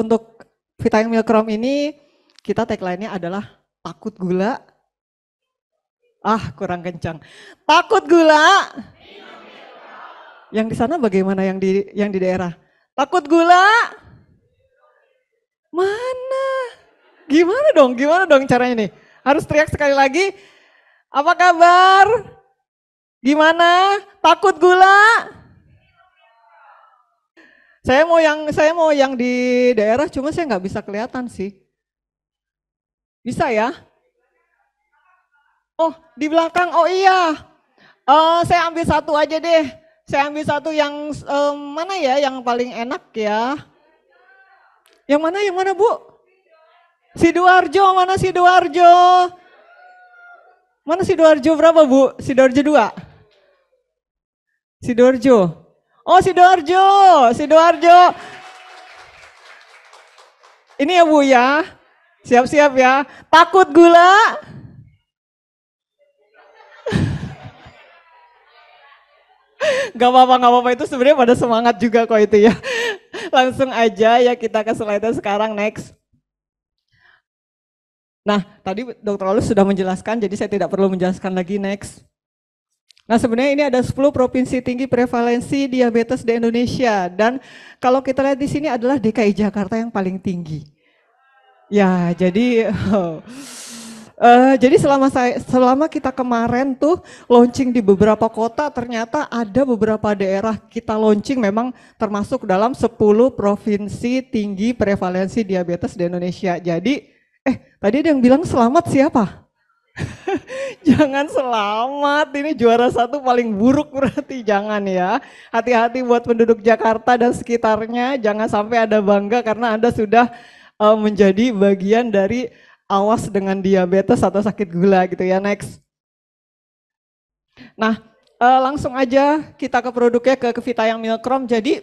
Untuk Vitamin Milkrom ini kita tagline-nya adalah takut gula. Kurang kencang. Takut gula. Yang di sana bagaimana yang di daerah? Takut gula? Mana? Gimana dong caranya nih? Harus teriak sekali lagi. Apa kabar? Gimana? Takut gula? Saya mau yang di daerah, cuma saya nggak bisa kelihatan sih. Bisa ya? Oh, di belakang. Oh iya. Saya ambil satu aja deh. Saya ambil satu yang mana ya yang paling enak ya? Yang mana Bu? Sidoarjo, mana Sidoarjo? Mana Sidoarjo berapa Bu? Sidoarjo 2? Sidoarjo. Oh Sidoarjo, Sidoarjo. Ini ya Bu ya. Siap-siap ya. Takut gula? Gak apa-apa itu sebenarnya pada semangat juga kok itu ya. Langsung aja ya kita ke slide sekarang next. Nah tadi Dr. Olus sudah menjelaskan jadi saya tidak perlu menjelaskan lagi next. Nah sebenarnya ini ada 10 provinsi tinggi prevalensi diabetes di Indonesia dan kalau kita lihat di sini adalah DKI Jakarta yang paling tinggi. Ya jadi jadi selama kita kemarin tuh launching di beberapa kota, ternyata ada beberapa daerah kita launching memang termasuk dalam 10 provinsi tinggi prevalensi diabetes di Indonesia. Jadi, tadi ada yang bilang selamat siapa? Jangan selamat, ini juara 1 paling buruk berarti, jangan ya. Hati-hati buat penduduk Jakarta dan sekitarnya, jangan sampai ada bangga karena Anda sudah menjadi bagian dari awas dengan diabetes atau sakit gula gitu ya, next. Nah, langsung aja kita ke produknya, ke Vitayang Milkrom. Jadi,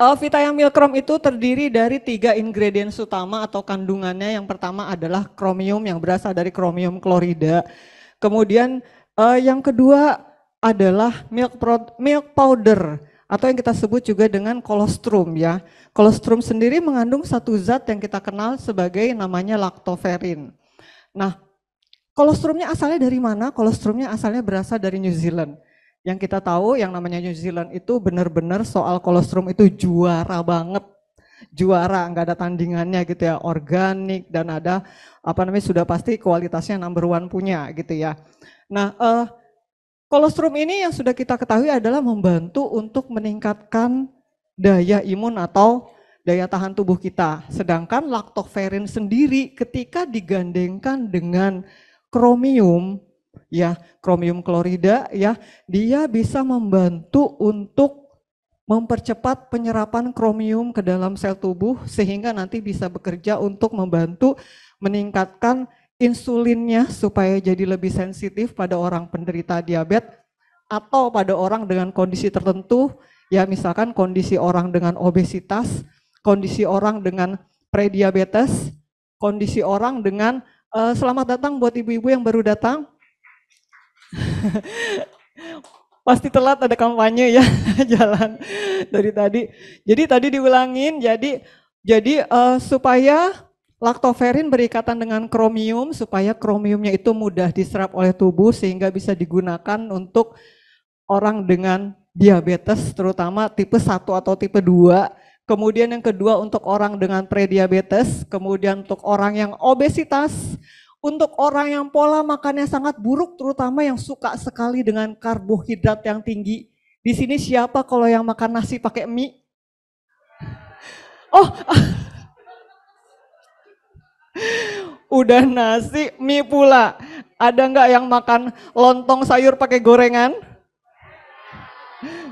Vitayang Milkrom itu terdiri dari 3 ingredients utama atau kandungannya. Yang pertama adalah kromium yang berasal dari kromium klorida. Kemudian yang kedua adalah milk powder atau yang kita sebut juga dengan kolostrum ya. Kolostrum sendiri mengandung satu zat yang kita kenal sebagai namanya lactoferrin. Nah, kolostrumnya asalnya dari mana? Kolostrumnya asalnya berasal dari New Zealand. Yang kita tahu yang namanya New Zealand itu benar-benar soal kolostrum itu juara banget. Juara, nggak ada tandingannya gitu ya, organik dan ada sudah pasti kualitasnya number 1 punya gitu ya. Nah, kolostrum ini yang sudah kita ketahui adalah membantu untuk meningkatkan daya imun atau daya tahan tubuh kita. Sedangkan lactoferrin sendiri ketika digandengkan dengan kromium, ya kromium klorida, ya dia bisa membantu untuk mempercepat penyerapan kromium ke dalam sel tubuh sehingga nanti bisa bekerja untuk membantu meningkatkan insulinnya supaya jadi lebih sensitif pada orang penderita diabetes atau pada orang dengan kondisi tertentu. Ya misalkan kondisi orang dengan obesitas, kondisi orang dengan prediabetes, kondisi orang dengan selamat datang buat ibu-ibu yang baru datang. Pasti telat ada kampanye ya jalan dari tadi. Jadi tadi diulangin jadi supaya lactoferrin berikatan dengan kromium supaya kromiumnya itu mudah diserap oleh tubuh sehingga bisa digunakan untuk orang dengan diabetes terutama tipe 1 atau tipe 2, kemudian yang kedua untuk orang dengan prediabetes, kemudian untuk orang yang obesitas, untuk orang yang pola makannya sangat buruk terutama yang suka sekali dengan karbohidrat yang tinggi. Di sini siapa kalau yang makan nasi pakai mie? Oh, udah nasi, mie pula. Ada nggak yang makan lontong sayur pakai gorengan?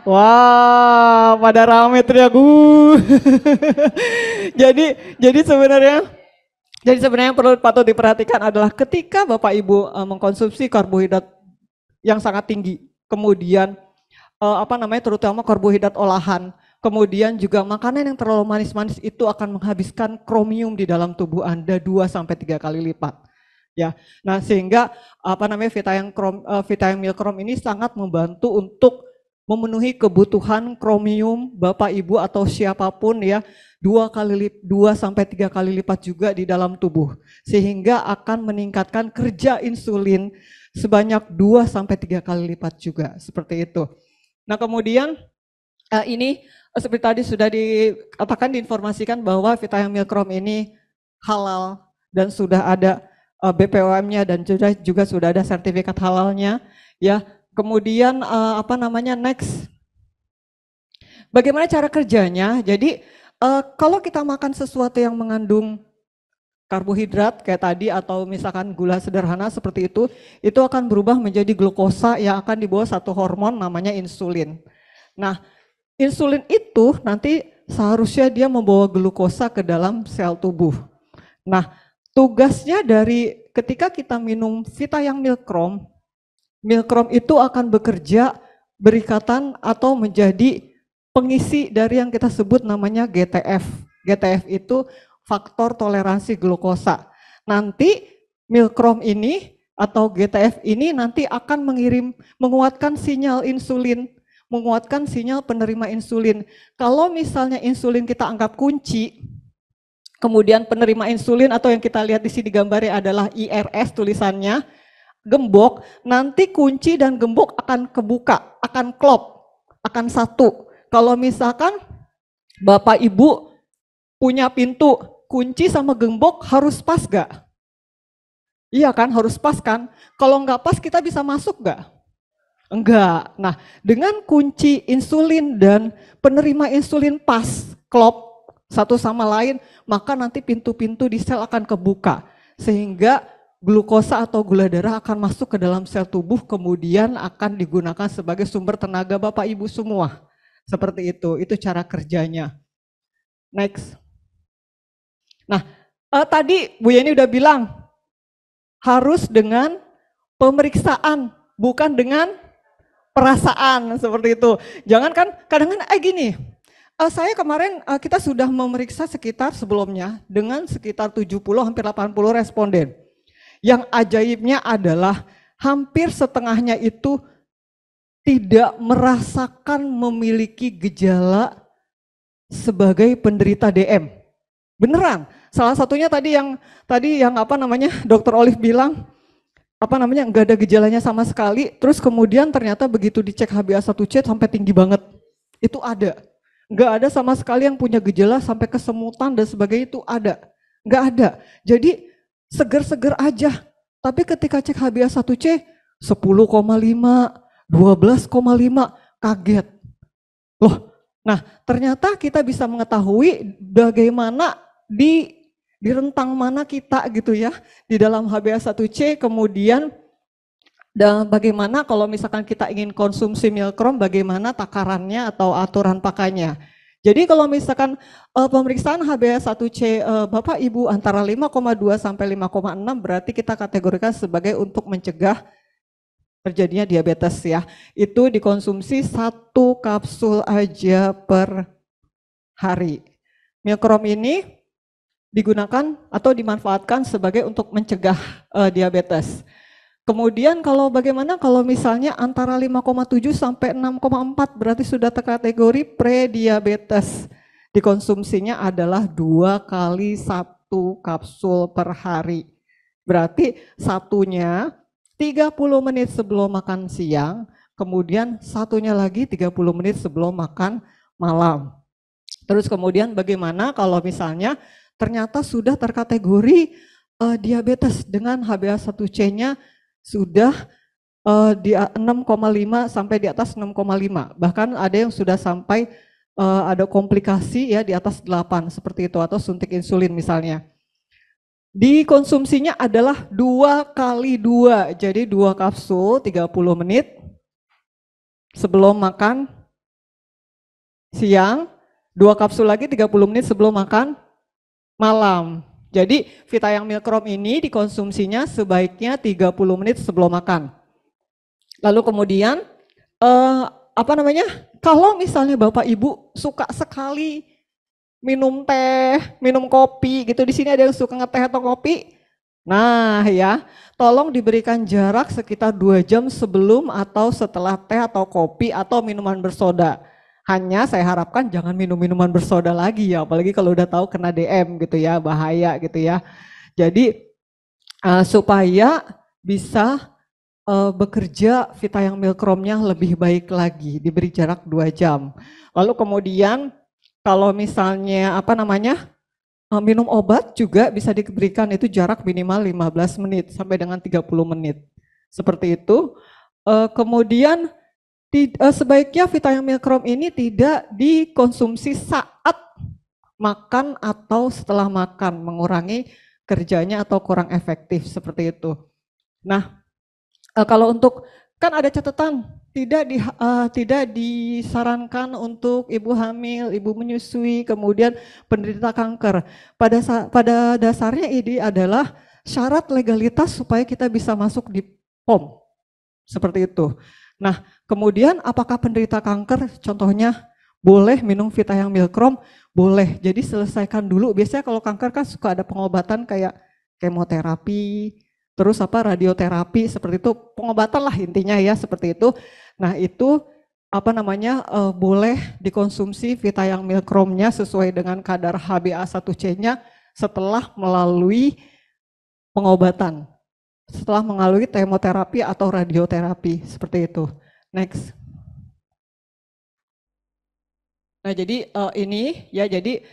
Wah, pada rame teriak. Jadi sebenarnya yang patut diperhatikan adalah ketika Bapak Ibu mengkonsumsi karbohidrat yang sangat tinggi, kemudian terutama karbohidrat olahan, kemudian juga makanan yang terlalu manis-manis itu akan menghabiskan kromium di dalam tubuh Anda 2-3 kali lipat. Ya, nah sehingga Vitamin Milkrom ini sangat membantu untuk memenuhi kebutuhan kromium Bapak Ibu atau siapapun ya 2 sampai 3 kali lipat juga di dalam tubuh, sehingga akan meningkatkan kerja insulin sebanyak 2 sampai 3 kali lipat juga, seperti itu. Nah, kemudian ini seperti tadi sudah dikatakan, diinformasikan bahwa Vita Yang Milk Chrome ini halal dan sudah ada BPOM-nya dan juga sudah ada sertifikat halalnya ya. Kemudian next, bagaimana cara kerjanya? Jadi kalau kita makan sesuatu yang mengandung karbohidrat kayak tadi atau misalkan gula sederhana seperti itu akan berubah menjadi glukosa yang akan dibawa satu hormon namanya insulin. Nah, insulin itu nanti seharusnya dia membawa glukosa ke dalam sel tubuh. Nah, tugasnya dari ketika kita minum Vita Yang Milk Chrome itu akan bekerja berikatan atau menjadi pengisi dari yang kita sebut namanya GTF. GTF itu faktor toleransi glukosa. Nanti Milk Chrome ini atau GTF ini nanti akan menguatkan sinyal insulin, menguatkan sinyal penerima insulin. Kalau misalnya insulin kita anggap kunci, kemudian penerima insulin atau yang kita lihat di sini gambarnya adalah IRS tulisannya, gembok, nanti kunci dan gembok akan kebuka, akan klop, akan satu. Kalau misalkan Bapak Ibu punya pintu, kunci sama gembok harus pas gak? Iya kan, harus pas kan? Kalau nggak pas kita bisa masuk gak? Enggak. Nah, dengan kunci insulin dan penerima insulin pas, klop satu sama lain, maka nanti pintu-pintu di sel akan kebuka. Sehingga glukosa atau gula darah akan masuk ke dalam sel tubuh, kemudian akan digunakan sebagai sumber tenaga Bapak Ibu semua. Seperti itu cara kerjanya. Next. Nah, tadi Bu Yeni udah bilang, harus dengan pemeriksaan, bukan dengan perasaan, seperti itu. Jangan kan, kadang-kadang gini, saya kemarin kita sudah memeriksa sekitar sebelumnya dengan sekitar 70 hampir 80 responden. Yang ajaibnya adalah hampir setengahnya itu tidak merasakan memiliki gejala sebagai penderita DM. Beneran. Salah satunya tadi yang Dr. Olive bilang nggak ada gejalanya sama sekali, terus kemudian ternyata begitu dicek HbA1c sampai tinggi banget. Itu ada. Nggak ada sama sekali yang punya gejala sampai kesemutan dan sebagainya, itu ada. Nggak ada. Jadi seger-seger aja. Tapi ketika cek HbA1c 10,5, 12,5, kaget. Loh, nah ternyata kita bisa mengetahui bagaimana di rentang mana kita gitu ya, di dalam HbA1c, kemudian dan bagaimana kalau misalkan kita ingin konsumsi Milk Chrome, bagaimana takarannya atau aturan pakainya. Jadi kalau misalkan pemeriksaan HbA1c Bapak Ibu antara 5,2 sampai 5,6 berarti kita kategorikan sebagai untuk mencegah terjadinya diabetes ya. Itu dikonsumsi 1 kapsul aja per hari. Milk Chrome ini digunakan atau dimanfaatkan sebagai untuk mencegah diabetes. Kemudian bagaimana kalau misalnya antara 5,7 sampai 6,4 berarti sudah terkategori prediabetes. Dikonsumsinya adalah 2 kali 1 kapsul per hari. Berarti satunya 30 menit sebelum makan siang, kemudian satunya lagi 30 menit sebelum makan malam. Terus kemudian bagaimana kalau misalnya ternyata sudah terkategori diabetes dengan HbA1c-nya sudah di 6,5 sampai di atas 6,5. Bahkan ada yang sudah sampai ada komplikasi ya di atas 8 seperti itu, atau suntik insulin misalnya. Dikonsumsinya adalah 2 kali 2, jadi 2 kapsul 30 menit sebelum makan siang, 2 kapsul lagi 30 menit sebelum makan malam. Jadi Vita Yang Milk Chrome ini dikonsumsinya sebaiknya 30 menit sebelum makan. Lalu kemudian kalau misalnya Bapak Ibu suka sekali minum teh, minum kopi gitu, di sini ada yang suka ngeteh atau kopi, Nah ya, tolong diberikan jarak sekitar 2 jam sebelum atau setelah teh atau kopi atau minuman bersoda. Hanya saya harapkan jangan minum minuman bersoda lagi ya, apalagi kalau udah tahu kena DM gitu ya, bahaya gitu ya. Jadi supaya bisa bekerja Vita yang Milkromnya lebih baik lagi, diberi jarak 2 jam. Lalu kemudian kalau misalnya apa namanya, minum obat juga bisa diberikan itu jarak minimal 15 menit sampai dengan 30 menit. Seperti itu. Kemudian sebaiknya Vita yang Milkrom ini tidak dikonsumsi saat makan atau setelah makan, mengurangi kerjanya atau kurang efektif seperti itu. Nah, kalau untuk kan ada catatan tidak disarankan untuk ibu hamil, ibu menyusui, kemudian penderita kanker. Pada dasarnya ini adalah syarat legalitas supaya kita bisa masuk di POM. Seperti itu. Nah, kemudian apakah penderita kanker contohnya boleh minum Vita yang Milkrom? Boleh. Jadi selesaikan dulu. Biasanya kalau kanker kan suka ada pengobatan kayak kemoterapi, terus radioterapi seperti itu, pengobatan lah intinya ya seperti itu. Nah itu boleh dikonsumsi Vita yang Milkromnya sesuai dengan kadar HbA1c-nya setelah melalui pengobatan, setelah melalui kemoterapi atau radioterapi seperti itu. Next. Nah jadi ini ya jadi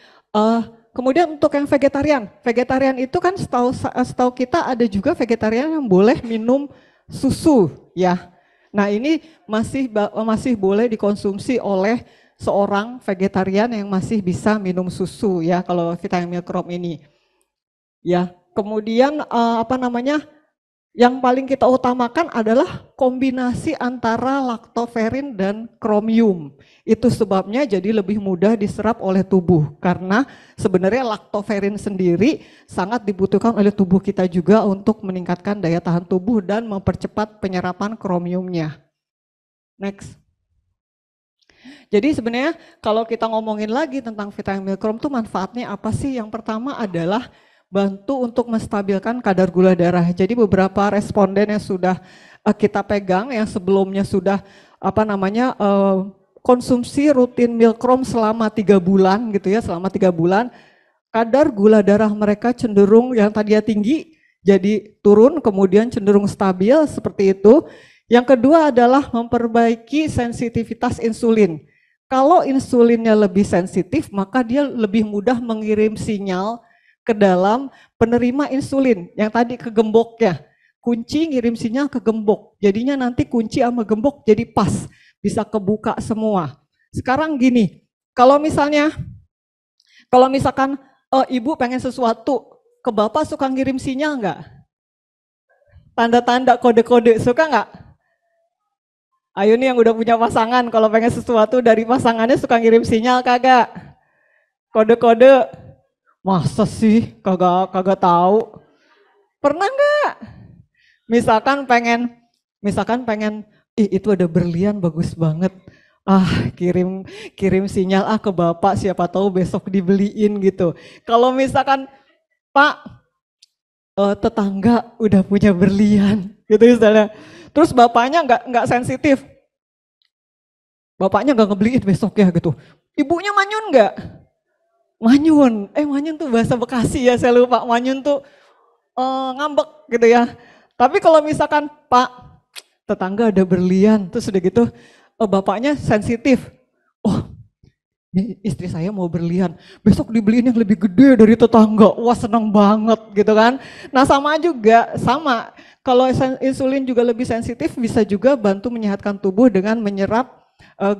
kemudian untuk yang vegetarian itu kan setahu kita ada juga vegetarian yang boleh minum susu ya. Nah ini masih boleh dikonsumsi oleh seorang vegetarian yang masih bisa minum susu ya kalau vitamin Milkrom ini. Ya, kemudian yang paling kita utamakan adalah kombinasi antara laktoferin dan kromium. Itu sebabnya jadi lebih mudah diserap oleh tubuh karena sebenarnya laktoferin sendiri sangat dibutuhkan oleh tubuh kita juga untuk meningkatkan daya tahan tubuh dan mempercepat penyerapan kromiumnya. Next. Jadi sebenarnya kalau kita ngomongin lagi tentang vitamin Milkrom itu manfaatnya apa sih? Yang pertama adalah bantu untuk menstabilkan kadar gula darah. Jadi beberapa responden yang sudah kita pegang yang sebelumnya sudah konsumsi rutin Milkrom selama 3 bulan gitu ya, selama 3 bulan kadar gula darah mereka cenderung yang tadinya tinggi jadi turun kemudian cenderung stabil seperti itu. Yang kedua adalah memperbaiki sensitivitas insulin. Kalau insulinnya lebih sensitif maka dia lebih mudah mengirim sinyal ke dalam penerima insulin yang tadi ke gemboknya. Kunci ngirim sinyal ke gembok. Jadinya nanti kunci sama gembok jadi pas, bisa kebuka semua. Sekarang gini, kalau misalkan ibu pengen sesuatu, ke bapak suka ngirim sinyal nggak? Tanda-tanda kode-kode suka nggak? Ayo nih yang udah punya pasangan, kalau pengen sesuatu dari pasangannya suka ngirim sinyal kagak? Kode-kode. Masa sih kagak tahu? Pernah nggak? Misalkan pengen itu ada berlian bagus banget. Kirim sinyal ke bapak siapa tahu besok dibeliin gitu. Kalau misalkan Pak tetangga udah punya berlian gitu misalnya. Terus bapaknya nggak sensitif. Bapaknya nggak ngebeliin besok ya gitu. Ibunya manyun nggak? Manyun, manyun tuh bahasa Bekasi ya saya lupa. Manyun tuh ngambek gitu ya. Tapi kalau misalkan Pak tetangga ada berlian, terus udah gitu bapaknya sensitif. Oh istri saya mau berlian, besok dibeliin yang lebih gede dari tetangga. Wah seneng banget gitu kan. Nah sama kalau insulin juga lebih sensitif bisa juga bantu menyehatkan tubuh dengan menyerap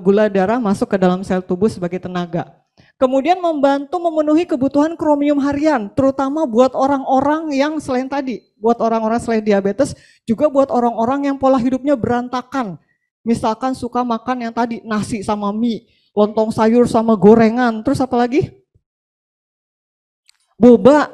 gula darah masuk ke dalam sel tubuh sebagai tenaga. Kemudian membantu memenuhi kebutuhan kromium harian, terutama buat orang-orang yang selain tadi, buat orang-orang selain diabetes, juga buat orang-orang yang pola hidupnya berantakan. Misalkan suka makan yang tadi nasi sama mie, lontong sayur sama gorengan, terus apa lagi? Boba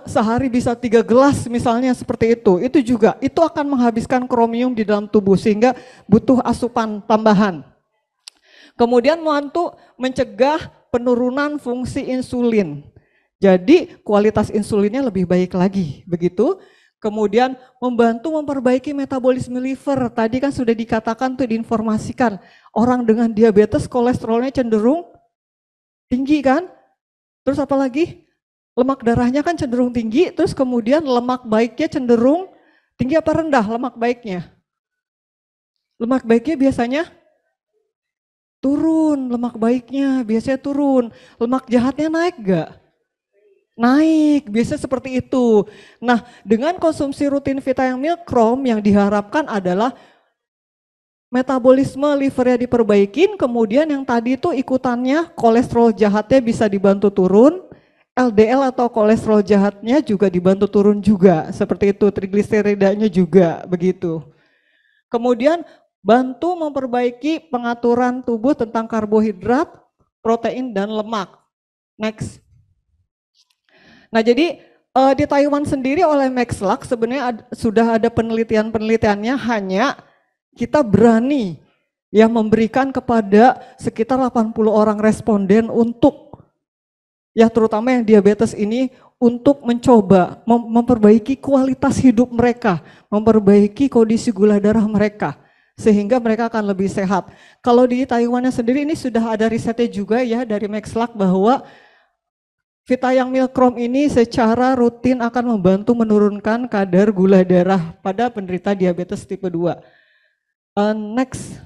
sehari bisa 3 gelas misalnya seperti itu juga, itu akan menghabiskan kromium di dalam tubuh sehingga butuh asupan tambahan. Kemudian membantu mencegah penurunan fungsi insulin. Jadi kualitas insulinnya lebih baik lagi, begitu. Kemudian membantu memperbaiki metabolisme liver. Tadi kan sudah dikatakan tuh diinformasikan, orang dengan diabetes kolesterolnya cenderung tinggi kan? Terus apa lagi? Lemak darahnya kan cenderung tinggi, terus kemudian lemak baiknya cenderung tinggi apa rendah lemak baiknya? Lemak baiknya biasanya turun, lemak baiknya biasanya turun. Lemak jahatnya naik gak? Naik, biasanya seperti itu. Nah, dengan konsumsi rutin Vitamin Milkrom yang diharapkan adalah metabolisme livernya diperbaikin, kemudian yang tadi itu ikutannya kolesterol jahatnya bisa dibantu turun, LDL atau kolesterol jahatnya juga dibantu turun juga, seperti itu, trigliseridanya juga begitu. Kemudian bantu memperbaiki pengaturan tubuh tentang karbohidrat, protein, dan lemak. Next. Nah jadi di Taiwan sendiri oleh Max Luck sebenarnya sudah ada penelitiannya, hanya kita berani ya memberikan kepada sekitar 80 orang responden untuk ya terutama yang diabetes ini untuk mencoba memperbaiki kualitas hidup mereka, memperbaiki kondisi gula darah mereka sehingga mereka akan lebih sehat. Kalau di Taiwannya sendiri ini sudah ada risetnya juga ya dari Max Luck bahwa Vitamin Milkrom ini secara rutin akan membantu menurunkan kadar gula darah pada penderita diabetes tipe 2. Next.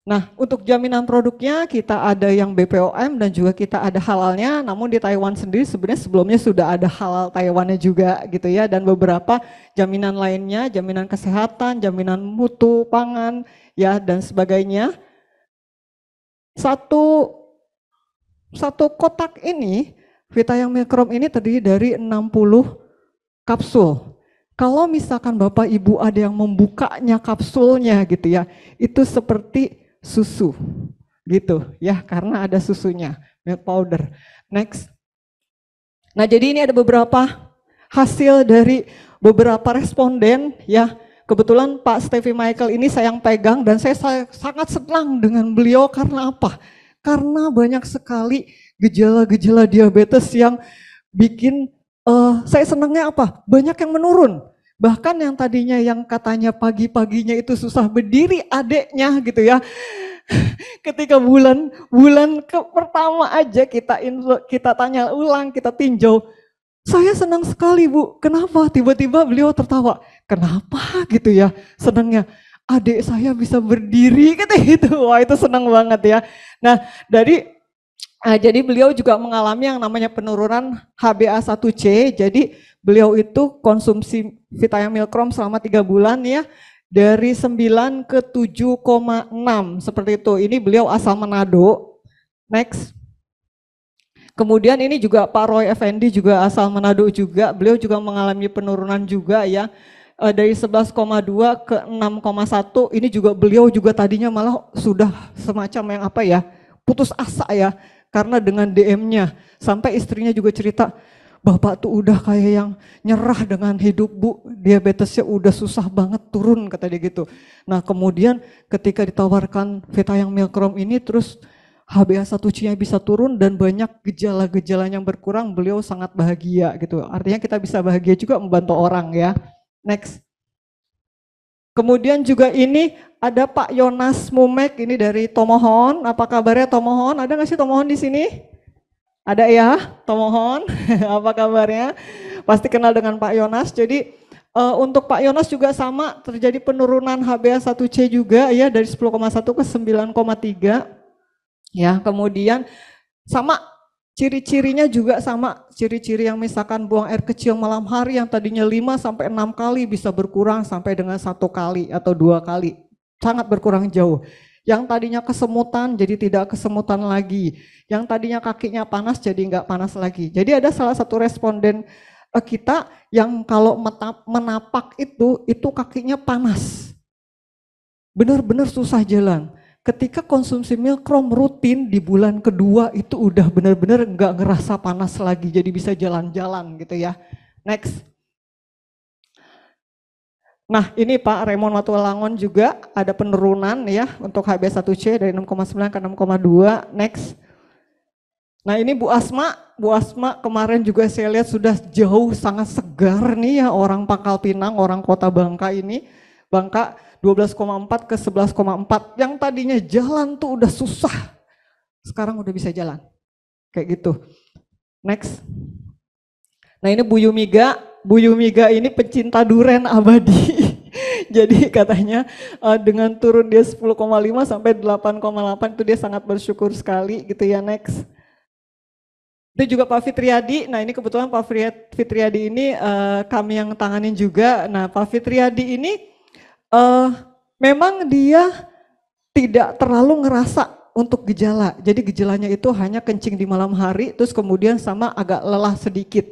Nah, untuk jaminan produknya kita ada yang BPOM dan juga kita ada halalnya, namun di Taiwan sendiri sebenarnya sebelumnya sudah ada halal Taiwannya juga gitu ya, dan beberapa jaminan lainnya, jaminan kesehatan, jaminan mutu pangan ya dan sebagainya. Satu kotak ini, Vitamin Milkrom ini terdiri dari 60 kapsul. Kalau misalkan Bapak Ibu ada yang membukanya kapsulnya gitu ya, itu seperti susu gitu ya, karena ada susunya, milk powder. Next. Nah jadi ini ada beberapa hasil dari beberapa responden ya. Kebetulan Pak Stevie Michael ini saya yang pegang dan saya sangat senang dengan beliau karena apa? Karena banyak sekali gejala-gejala diabetes yang bikin saya senangnya apa? Banyak yang menurun. Bahkan yang tadinya yang katanya pagi-paginya itu susah berdiri adeknya gitu ya. Ketika bulan pertama aja kita tanya ulang, kita tinjau. Saya senang sekali Bu, kenapa? Tiba-tiba beliau tertawa. Kenapa gitu ya senangnya? Adik saya bisa berdiri gitu. Wah itu senang banget ya. Nah jadi beliau juga mengalami yang namanya penurunan HbA1c. Jadi beliau itu konsumsi Vitamin Milkrom selama 3 bulan ya. Dari 9 ke 7,6 seperti itu. Ini beliau asal Manado. Next. Kemudian ini juga Pak Roy Effendi juga asal Manado juga. Beliau juga mengalami penurunan juga ya. Dari 11,2 ke 6,1 ini juga beliau juga tadinya malah sudah semacam yang apa ya, putus asa ya karena dengan DM-nya, sampai istrinya juga cerita, Bapak tuh udah kayak yang nyerah dengan hidup Bu, diabetesnya udah susah banget turun kata dia gitu. Nah kemudian ketika ditawarkan Vitamin Milkrom ini terus HbA1c-nya bisa turun dan banyak gejala-gejala yang berkurang, beliau sangat bahagia gitu. Artinya kita bisa bahagia juga membantu orang ya. Next. Kemudian juga ini ada Pak Yonas Mumek, ini dari Tomohon. Apa kabarnya Tomohon? Ada nggak sih Tomohon di sini? Ada ya, Tomohon. Apa kabarnya? Pasti kenal dengan Pak Yonas. Jadi untuk Pak Yonas juga sama, terjadi penurunan HbA1c juga ya dari 10,1 ke 9,3. Ya, kemudian sama ciri-cirinya juga sama, ciri-ciri yang misalkan buang air kecil malam hari yang tadinya 5 sampai 6 kali bisa berkurang sampai dengan 1 kali atau 2 kali. Sangat berkurang jauh. Yang tadinya kesemutan jadi tidak kesemutan lagi. Yang tadinya kakinya panas jadi enggak panas lagi. Jadi ada salah satu responden kita yang kalau menapak itu kakinya panas. Benar-benar susah jalan. Ketika konsumsi Milkrom rutin di bulan kedua itu udah benar-benar nggak ngerasa panas lagi, jadi bisa jalan-jalan gitu ya. Next. Nah ini Pak Raymond Matualangon juga ada penurunan ya untuk HbA1c dari 6,9 ke 6,2. Next. Nah ini Bu Asma kemarin juga saya lihat sudah jauh sangat segar nih ya orang Pangkal Pinang, orang Kota Bangka ini. Bangka 12,4 ke 11,4. Yang tadinya jalan tuh udah susah, sekarang udah bisa jalan. Kayak gitu. Next. Nah ini Bu Yumiga ini pecinta duren abadi. Jadi katanya dengan turun dia 10,5 sampai 8,8 itu dia sangat bersyukur sekali gitu ya. Next. Itu juga Pak Fitriadi. Nah ini kebetulan Pak Fitriadi ini kami yang tanganin juga. Nah Pak Fitriadi ini memang dia tidak terlalu ngerasa untuk gejala. Jadi gejalanya itu hanya kencing di malam hari, terus kemudian sama agak lelah sedikit.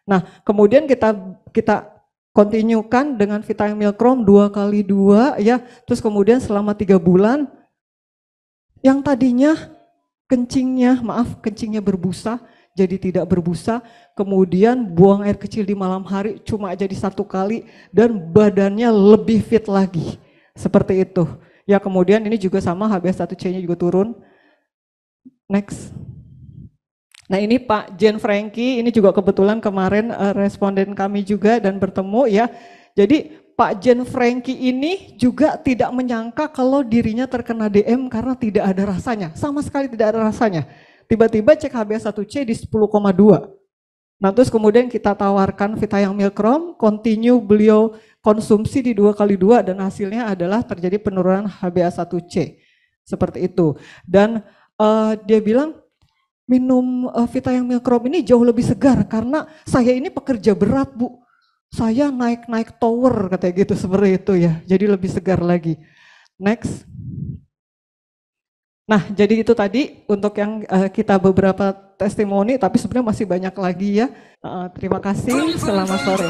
Nah kemudian kita continuekan dengan Vitamin-Milkrom 2x2 ya, terus kemudian selama 3 bulan, yang tadinya kencingnya berbusa, jadi tidak berbusa, kemudian buang air kecil di malam hari cuma jadi 1 kali, dan badannya lebih fit lagi, seperti itu. Ya kemudian ini juga sama HbA1c-nya juga turun. Next. Nah ini Pak Jen Franky, ini juga kebetulan kemarin responden kami juga dan bertemu ya. Jadi Pak Jen Franky ini juga tidak menyangka kalau dirinya terkena DM karena tidak ada rasanya, sama sekali tidak ada rasanya. Tiba-tiba cek HbA1c di 10,2. Nah terus kemudian kita tawarkan Vitamin-Milkrom, continue beliau konsumsi di 2x2 dan hasilnya adalah terjadi penurunan HbA1c. Seperti itu. Dan dia bilang minum Vitamin-Milkrom ini jauh lebih segar karena saya ini pekerja berat Bu. Saya naik tower katanya gitu, seperti itu ya. Jadi lebih segar lagi. Next. Nah jadi itu tadi untuk yang kita beberapa testimoni, tapi sebenarnya masih banyak lagi ya. Terima kasih, selamat sore.